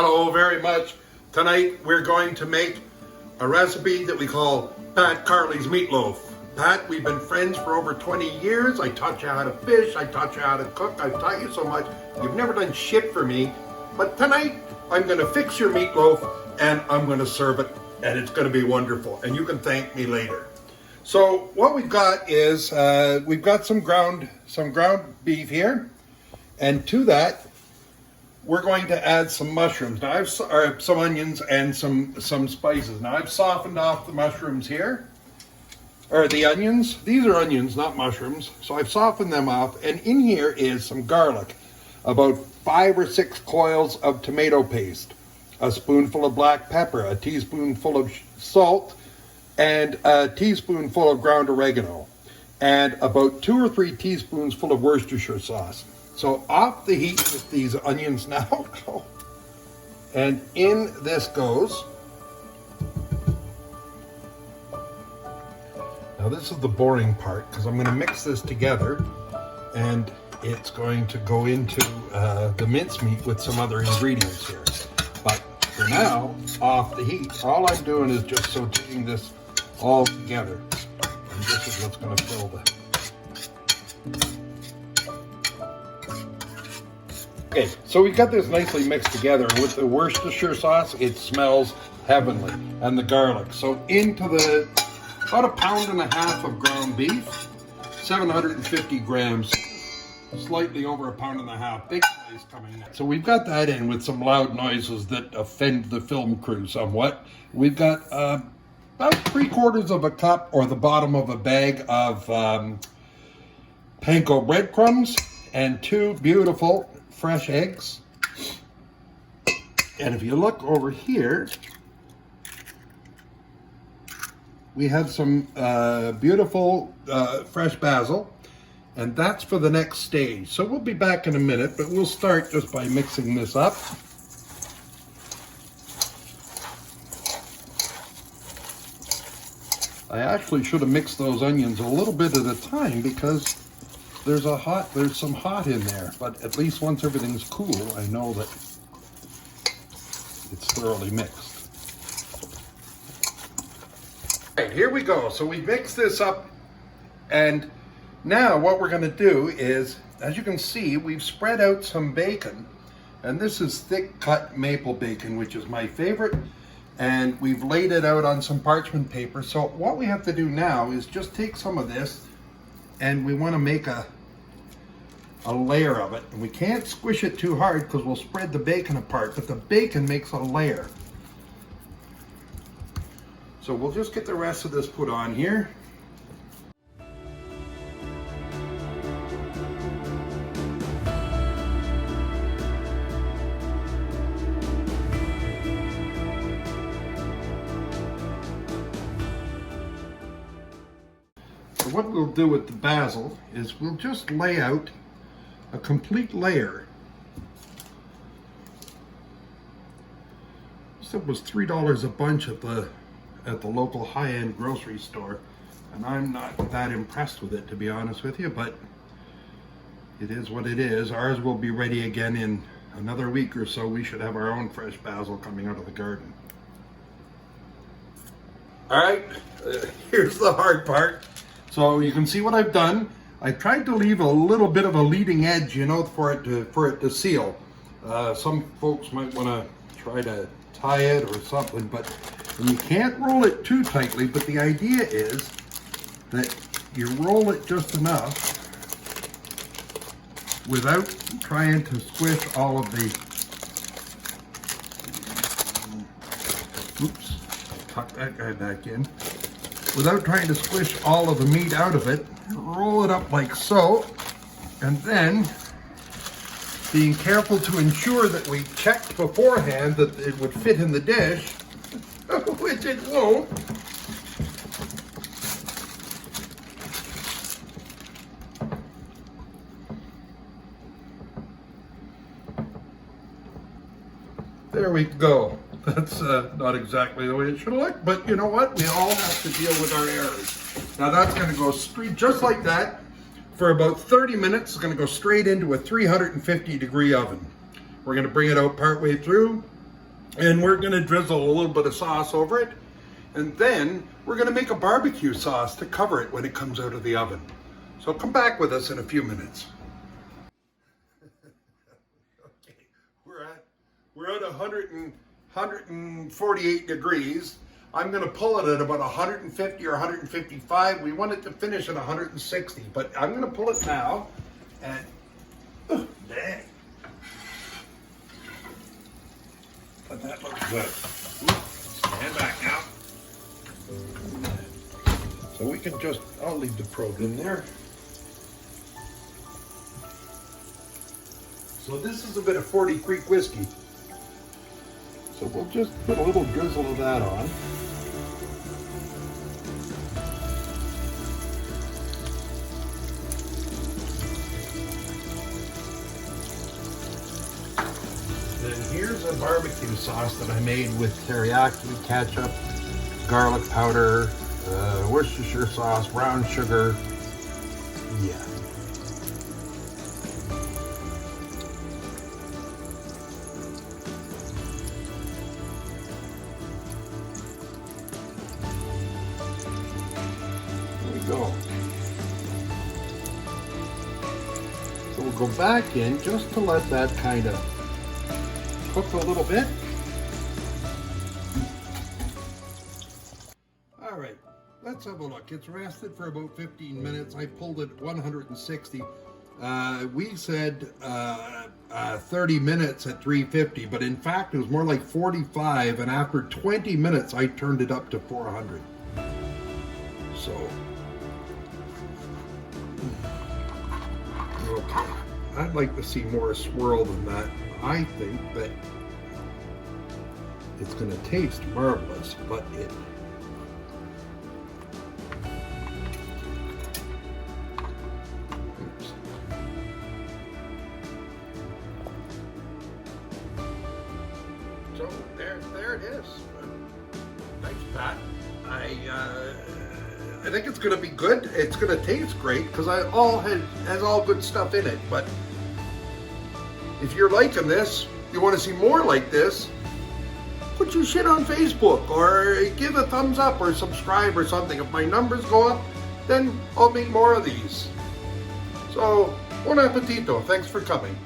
Hello very much. Tonight we're going to make a recipe that we call Pat Carley's Meatloaf. Pat, we've been friends for over 20 years. I taught you how to fish, I taught you how to cook, I've taught you so much. You've never done shit for me. But tonight I'm going to fix your meatloaf and I'm going to serve it and it's going to be wonderful. And you can thank me later. So what we've got is we've got some ground beef here, and to that we're going to add some mushrooms. Now some onions and some spices. Now I've softened off the mushrooms here, or the onions. These are onions, not mushrooms. So I've softened them off, and in here is some garlic, about 5 or 6 cloves of tomato paste, a spoonful of black pepper, a teaspoonful of salt, and a teaspoonful of ground oregano, and about 2 or 3 teaspoons full of Worcestershire sauce. So off the heat with these onions now, and in this goes. Now this is the boring part, because I'm going to mix this together, and it's going to go into the mincemeat with some other ingredients here. But for now, off the heat, all I'm doing is just sauteing this all together. And this is what's going to fill the... Okay, so we've got this nicely mixed together. With the Worcestershire sauce, it smells heavenly. And the garlic. So into the, about 1.5 pounds of ground beef, 750 grams, slightly over 1.5 pounds. Big size coming in. So we've got that in with some loud noises that offend the film crew somewhat. We've got about 3/4 cup, or the bottom of a bag of panko breadcrumbs, and 2 beautiful fresh eggs. And if you look over here, we have some beautiful fresh basil, and that's for the next stage. So we'll be back in a minute, but we'll start just by mixing this up. I actually should have mixed those onions a little bit at a time, because there's some hot in there, but at least once everything's cool, I know that it's thoroughly mixed. All right, here we go. So we mix this up, and now what we're going to do is, as you can see, we've spread out some bacon, and this is thick cut maple bacon, which is my favorite, and we've laid it out on some parchment paper. So what we have to do now is just take some of this, and we want to make a layer of it. And we can't squish it too hard because we'll spread the bacon apart, but the bacon makes a layer. So we'll just get the rest of this put on here. What we'll do with the basil is we'll just lay out a complete layer. This was $3 a bunch at the local high-end grocery store, and I'm not that impressed with it, to be honest with you, but it is what it is. Ours will be ready again in another week or so. We should have our own fresh basil coming out of the garden. All right, here's the hard part. So you can see what I've done. I tried to leave a little bit of a leading edge, you know, for it to seal. Some folks might want to try to tie it or something, but you can't roll it too tightly. But the idea is that you roll it just enough without trying to squish all of the. Oops, tuck that guy back in. Without trying to squish all of the meat out of it, roll it up like so, and then being careful to ensure that we checked beforehand that it would fit in the dish, which it won't. There we go. That's not exactly the way it should look, but you know what? We all have to deal with our errors. Now that's going to go straight, just like that, for about 30 minutes. It's going to go straight into a 350-degree oven. We're going to bring it out partway through, And we're going to drizzle a little bit of sauce over it. And then we're going to make a barbecue sauce to cover it when it comes out of the oven. So come back with us in a few minutes. Okay, we're at 148 degrees. I'm going to pull it at about 150 or 155. We want it to finish at 160, but I'm going to pull it now. And dang. But that looks good. Stand back now. So we can just, I'll leave the probe in there. So this is a bit of 40 Creek whiskey. So we'll just put a little drizzle of that on. Then here's a barbecue sauce that I made with teriyaki, ketchup, garlic powder, Worcestershire sauce, brown sugar. Yeah. There we go. So we'll go back in just to let that kind of cook a little bit. All right, let's have a look. It's rested for about 15 minutes. I pulled it 160. We said 30 minutes at 350, but in fact it was more like 45, and after 20 minutes I turned it up to 400. So, okay, I'd like to see more swirl than that. I think that it's going to taste marvelous, but it So there it is. Thanks, Pat. I think it's going to be good. It's going to taste great because has all good stuff in it. But if you're liking this, you want to see more like this, put your shit on Facebook or give a thumbs up or subscribe or something. If my numbers go up, then I'll make more of these. So, buon appetito. Thanks for coming.